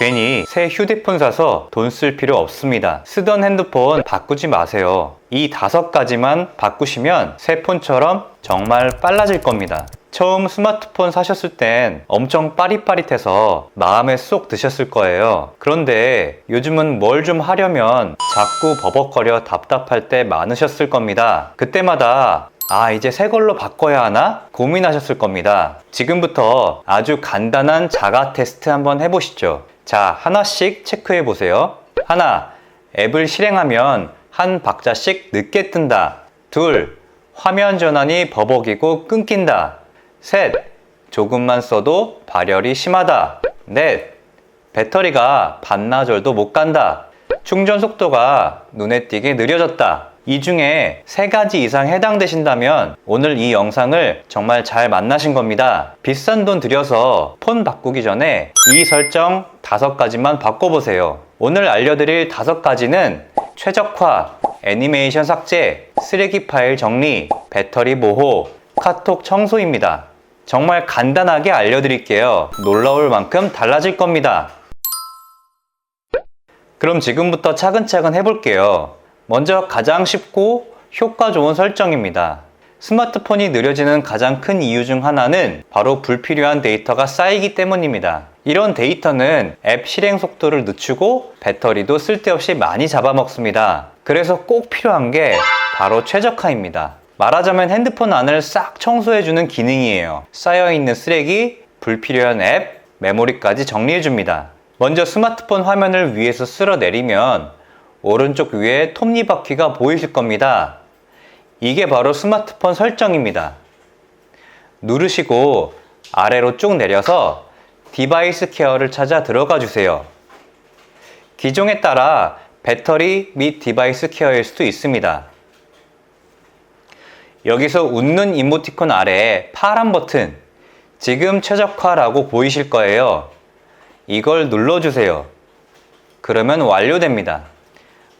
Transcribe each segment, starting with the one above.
괜히 새 휴대폰 사서 돈 쓸 필요 없습니다. 쓰던 핸드폰 바꾸지 마세요. 이 5가지만 바꾸시면 새 폰처럼 정말 빨라질 겁니다. 처음 스마트폰 사셨을 땐 엄청 빠릿빠릿해서 마음에 쏙 드셨을 거예요. 그런데 요즘은 뭘 좀 하려면 자꾸 버벅거려 답답할 때 많으셨을 겁니다. 그때마다 이제 새 걸로 바꿔야 하나? 고민하셨을 겁니다. 지금부터 아주 간단한 자가 테스트 한번 해보시죠. 자, 하나씩 체크해 보세요. 하나, 앱을 실행하면 한 박자씩 늦게 뜬다. 둘, 화면 전환이 버벅이고 끊긴다. 셋, 조금만 써도 발열이 심하다. 넷, 배터리가 반나절도 못 간다. 충전 속도가 눈에 띄게 느려졌다. 이 중에 3가지 이상 해당되신다면 오늘 이 영상을 정말 잘 만나신 겁니다. 비싼 돈 들여서 폰 바꾸기 전에 이 설정 5가지만 바꿔보세요. 오늘 알려드릴 5가지는 최적화, 애니메이션 삭제, 쓰레기 파일 정리, 배터리 보호, 카톡 청소입니다. 정말 간단하게 알려드릴게요. 놀라울 만큼 달라질 겁니다. 그럼 지금부터 차근차근 해볼게요. 먼저 가장 쉽고 효과 좋은 설정입니다. 스마트폰이 느려지는 가장 큰 이유 중 하나는 바로 불필요한 데이터가 쌓이기 때문입니다. 이런 데이터는 앱 실행 속도를 늦추고 배터리도 쓸데없이 많이 잡아먹습니다. 그래서 꼭 필요한 게 바로 최적화입니다. 말하자면 핸드폰 안을 싹 청소해주는 기능이에요. 쌓여있는 쓰레기, 불필요한 앱, 메모리까지 정리해줍니다. 먼저 스마트폰 화면을 위에서 쓸어내리면 오른쪽 위에 톱니바퀴가 보이실 겁니다. 이게 바로 스마트폰 설정입니다. 누르시고 아래로 쭉 내려서 디바이스 케어를 찾아 들어가 주세요. 기종에 따라 배터리 및 디바이스 케어일 수도 있습니다. 여기서 웃는 이모티콘 아래에 파란 버튼, 지금 최적화라고 보이실 거예요. 이걸 눌러주세요. 그러면 완료됩니다.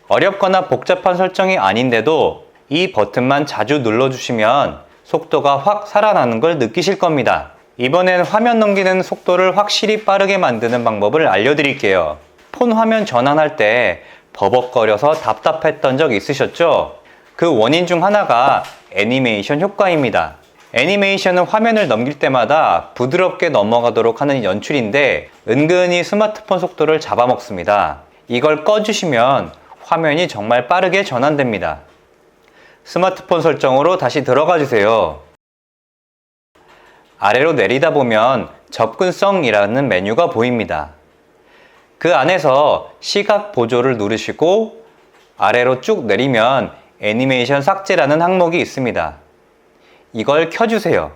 어렵거나 복잡한 설정이 아닌데도 이 버튼만 자주 눌러주시면 속도가 확 살아나는 걸 느끼실 겁니다. 이번엔 화면 넘기는 속도를 확실히 빠르게 만드는 방법을 알려드릴게요. 폰 화면 전환할 때 버벅거려서 답답했던 적 있으셨죠? 그 원인 중 하나가 애니메이션 효과입니다. 애니메이션은 화면을 넘길 때마다 부드럽게 넘어가도록 하는 연출인데 은근히 스마트폰 속도를 잡아먹습니다. 이걸 꺼주시면 화면이 정말 빠르게 전환됩니다. 스마트폰 설정으로 다시 들어가 주세요. 아래로 내리다 보면 접근성이라는 메뉴가 보입니다. 그 안에서 시각 보조를 누르시고 아래로 쭉 내리면 애니메이션 삭제라는 항목이 있습니다. 이걸 켜주세요.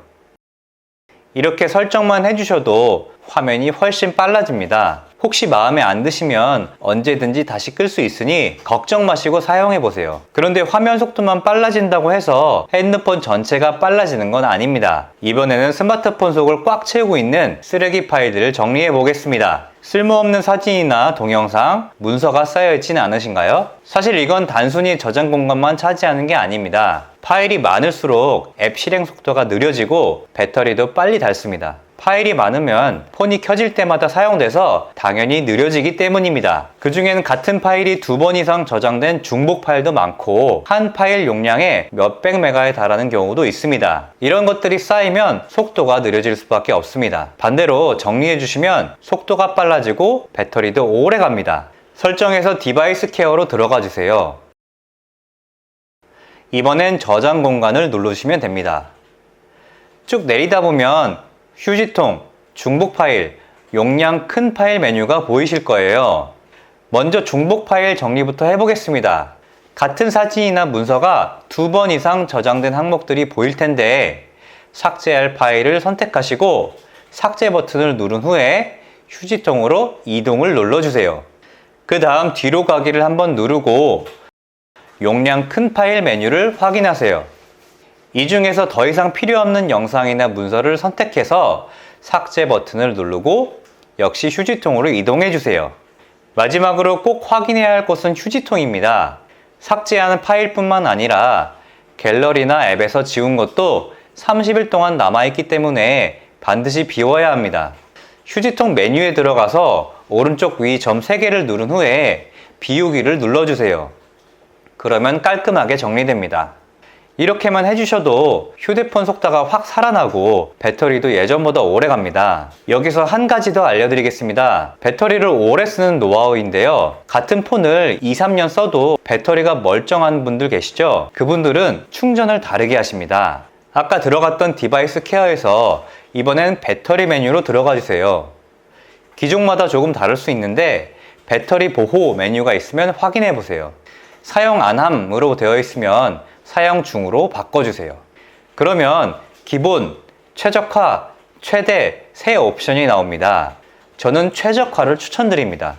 이렇게 설정만 해주셔도 화면이 훨씬 빨라집니다. 혹시 마음에 안 드시면 언제든지 다시 끌 수 있으니 걱정 마시고 사용해보세요. 그런데 화면 속도만 빨라진다고 해서 핸드폰 전체가 빨라지는 건 아닙니다. 이번에는 스마트폰 속을 꽉 채우고 있는 쓰레기 파일들을 정리해 보겠습니다. 쓸모없는 사진이나 동영상, 문서가 쌓여있진 않으신가요? 사실 이건 단순히 저장 공간만 차지하는 게 아닙니다. 파일이 많을수록 앱 실행 속도가 느려지고 배터리도 빨리 닳습니다. 파일이 많으면 폰이 켜질 때마다 사용돼서 당연히 느려지기 때문입니다. 그 중에는 같은 파일이 2번 이상 저장된 중복 파일도 많고 한 파일 용량에 몇백 메가에 달하는 경우도 있습니다. 이런 것들이 쌓이면 속도가 느려질 수밖에 없습니다. 반대로 정리해 주시면 속도가 빨라지고 배터리도 오래 갑니다. 설정에서 디바이스 케어로 들어가 주세요. 이번엔 저장 공간을 누르시면 됩니다. 쭉 내리다 보면 휴지통, 중복 파일, 용량 큰 파일 메뉴가 보이실 거예요. 먼저 중복 파일 정리부터 해보겠습니다. 같은 사진이나 문서가 2번 이상 저장된 항목들이 보일 텐데 삭제할 파일을 선택하시고 삭제 버튼을 누른 후에 휴지통으로 이동을 눌러주세요. 그 다음 뒤로 가기를 한번 누르고 용량 큰 파일 메뉴를 확인하세요. 이 중에서 더 이상 필요 없는 영상이나 문서를 선택해서 삭제 버튼을 누르고 역시 휴지통으로 이동해 주세요. 마지막으로 꼭 확인해야 할 곳은 휴지통입니다. 삭제하는 파일뿐만 아니라 갤러리나 앱에서 지운 것도 30일 동안 남아있기 때문에 반드시 비워야 합니다. 휴지통 메뉴에 들어가서 오른쪽 위 점 3개를 누른 후에 비우기를 눌러주세요. 그러면 깔끔하게 정리됩니다. 이렇게만 해주셔도 휴대폰 속도가 확 살아나고 배터리도 예전보다 오래 갑니다. 여기서 한 가지 더 알려드리겠습니다. 배터리를 오래 쓰는 노하우인데요. 같은 폰을 2, 3년 써도 배터리가 멀쩡한 분들 계시죠? 그분들은 충전을 다르게 하십니다. 아까 들어갔던 디바이스 케어에서 이번엔 배터리 메뉴로 들어가 주세요. 기종마다 조금 다를 수 있는데 배터리 보호 메뉴가 있으면 확인해 보세요. 사용 안함으로 되어 있으면 사용 중으로 바꿔주세요. 그러면 기본, 최적화, 최대 세 옵션이 나옵니다. 저는 최적화를 추천드립니다.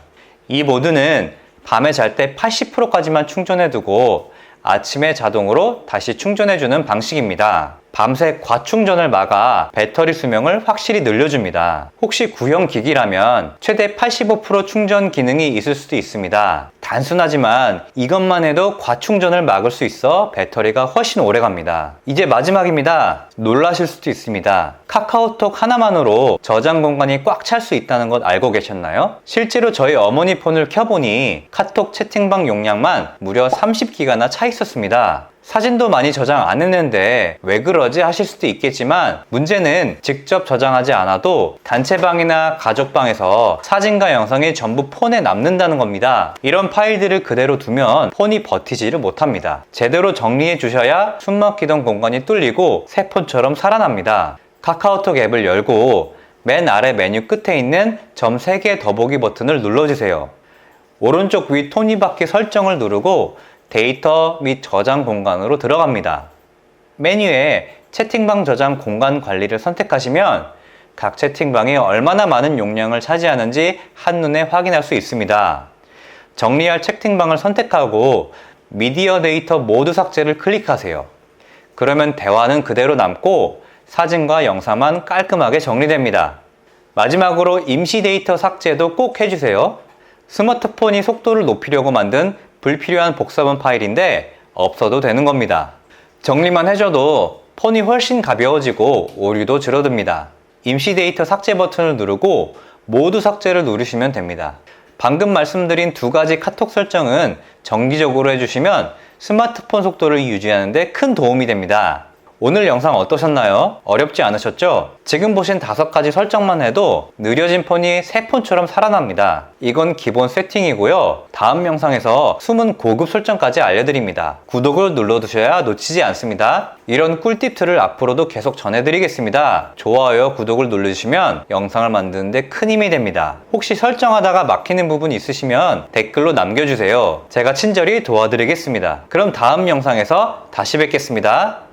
이 모드는 밤에 잘 때 80%까지만 충전해두고 아침에 자동으로 다시 충전해주는 방식입니다. 밤새 과충전을 막아 배터리 수명을 확실히 늘려줍니다. 혹시 구형 기기라면 최대 85% 충전 기능이 있을 수도 있습니다. 단순하지만 이것만 해도 과충전을 막을 수 있어 배터리가 훨씬 오래 갑니다. 이제 마지막입니다. 놀라실 수도 있습니다. 카카오톡 하나만으로 저장 공간이 꽉 찰 수 있다는 것 알고 계셨나요? 실제로 저희 어머니 폰을 켜보니 카톡 채팅방 용량만 무려 30기가나 차 있었습니다. 사진도 많이 저장 안 했는데 왜 그러지 하실 수도 있겠지만 문제는 직접 저장하지 않아도 단체방이나 가족방에서 사진과 영상이 전부 폰에 남는다는 겁니다. 이런 파일들을 그대로 두면 폰이 버티지를 못합니다. 제대로 정리해 주셔야 숨막히던 공간이 뚫리고 새 폰처럼 살아납니다. 카카오톡 앱을 열고 맨 아래 메뉴 끝에 있는 점 3개 더보기 버튼을 눌러주세요. 오른쪽 위 톱니바퀴 설정을 누르고 데이터 및 저장 공간으로 들어갑니다. 메뉴에 채팅방 저장 공간 관리를 선택하시면 각 채팅방이 얼마나 많은 용량을 차지하는지 한눈에 확인할 수 있습니다. 정리할 채팅방을 선택하고 미디어 데이터 모두 삭제를 클릭하세요. 그러면 대화는 그대로 남고 사진과 영상만 깔끔하게 정리됩니다. 마지막으로 임시 데이터 삭제도 꼭 해주세요. 스마트폰이 속도를 높이려고 만든 불필요한 복사본 파일인데 없어도 되는 겁니다. 정리만 해줘도 폰이 훨씬 가벼워지고 오류도 줄어듭니다. 임시 데이터 삭제 버튼을 누르고 모두 삭제를 누르시면 됩니다. 방금 말씀드린 두 가지 카톡 설정은 정기적으로 해주시면 스마트폰 속도를 유지하는 데 큰 도움이 됩니다. 오늘 영상 어떠셨나요? 어렵지 않으셨죠? 지금 보신 5가지 설정만 해도 느려진 폰이 새 폰처럼 살아납니다. 이건 기본 세팅이고요. 다음 영상에서 숨은 고급 설정까지 알려드립니다. 구독을 눌러두셔야 놓치지 않습니다. 이런 꿀팁들을 앞으로도 계속 전해드리겠습니다. 좋아요, 구독을 눌러주시면 영상을 만드는데 큰 힘이 됩니다. 혹시 설정하다가 막히는 부분 있으시면 댓글로 남겨주세요. 제가 친절히 도와드리겠습니다. 그럼 다음 영상에서 다시 뵙겠습니다.